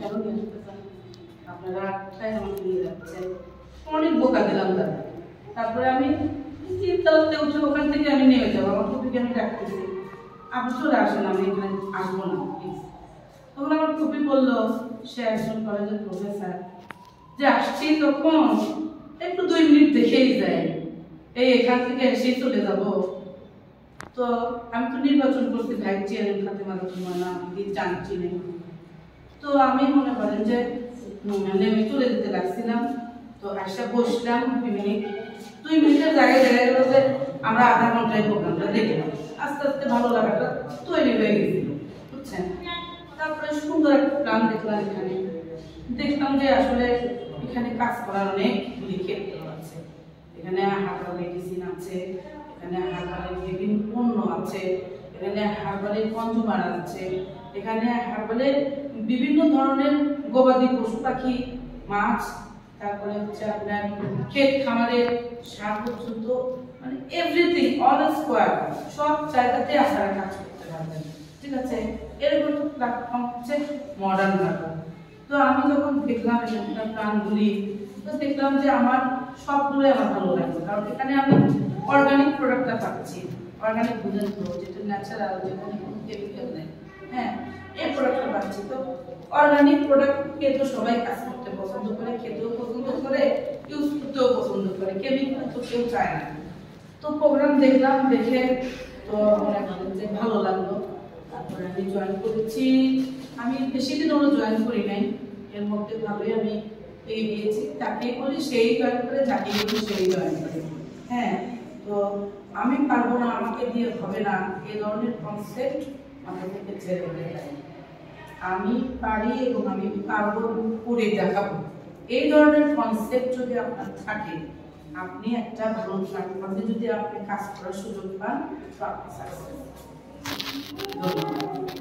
কেন নিয়ে আসতেছেন, আপনারা কোথায় আমাকে নিয়ে যাচ্ছেন? অনেক বোকা দিলাম তারা। তারপরে আমি তিনতলাতে উঠে ওখান থেকে আমি নেমে যাবো, আমার ফুপিকে আমি ডাকতেছি, আপনি চলে আসেন, আমি এখানে আসবো না প্লিজ। তখন আমার ফুপি বললো, সে একজন কলেজের প্রফেসর, যে আসছি তখন একটু 2 মিনিট দেখেই যায়, এই এখান থেকে এসেই চলে যাব। তো আমি তো নির্বাচন করতে ভাই চেয়ারের ফাতেমা রহমানা জানছি না। তো আমি মনে করেন যে নেমে চলে যেতে লাগছিলাম। তো আসা বসলাম 2 মিনিটের জায়গায় দেখা গেল যে আমরা আধা ঘন্টায় প্রোগ্রামটা দেখলাম। আস্তে আস্তে ভালো লাগাটা তৈরি হয়ে গেছিল, বুঝছেন। তারপরে সুন্দর একটা প্ল্যান দেখলাম এখানে, দেখলাম যে আসলে এখানে কাজ করার অনেকগুলি ক্ষেত্র আছে। এখানে হার্বাল মেডিসিন আছে, এখানে হার্বালের বিভিন্ন পণ্য আছে, এখানে হার্বালের কনজুমার আছে, এখানে হার্বালের বিভিন্ন ধরনের গবাদি পশু পাখি, মাছ, তারপরে হচ্ছে আপনার ক্ষেত খামারের সার পর্যন্ত, মানে এভরিথিং অল স্কোয়ার, সব জায়গাতে আপনারা কাজ করতে পারবেন, ঠিক আছে। এরকম একটা প্ল্যাটফর্ম হচ্ছে মডার্ন হার্বাল। তো আমি যখন দেখলাম এখানকার প্ল্যানগুলি, তো দেখলাম যে আমার সবগুলোই আমার ভালো লাগছে, কারণ এখানে আমি অর্গানিক প্রোডাক্টটা পাচ্ছি। অর্গানিক বুঝেন তো, যেটা ন্যাচারাল, যেখানে কোনো কেমিক্যাল নেই, হ্যাঁ, এই প্রোডাক্টটা পাচ্ছি। তো অর্গানিক প্রোডাক্ট খেয়ে তো সবাই কাজ করতে পছন্দ করে, খেতেও পছন্দ করে, ইউজ করতেও পছন্দ করে, কেমিক্যাল তো কেউ চায় না। তো প্রোগ্রাম দেখলাম, দেখে তো মনে করেন যে ভালো লাগলো। তারপরে আমি জয়েন করেছি। আমি বেশি দিন হলো জয়েন করি নাই, এর মধ্যে ভাবে আমি এই দিয়েছি, তাকে বলি সেই জয়েন করে, যাকে বলি সেই জয়েন করে, হ্যাঁ। তো আমি পারবো না, আমাকে দিয়ে হবে না, এই ধরনের কনসেপ্ট মাথা থেকে ছেড়ে ফেলে দেয়। আমি পারি এবং আমি পারবো, করে দেখাবো, এই ধরনের কনসেপ্ট যদি আপনার থাকে, আপনি একটা ভালো প্ল্যাটফর্মে যদি আপনি কাজ করার সুযোগ পান, তো আপনি সাকসেস। ধন্যবাদ।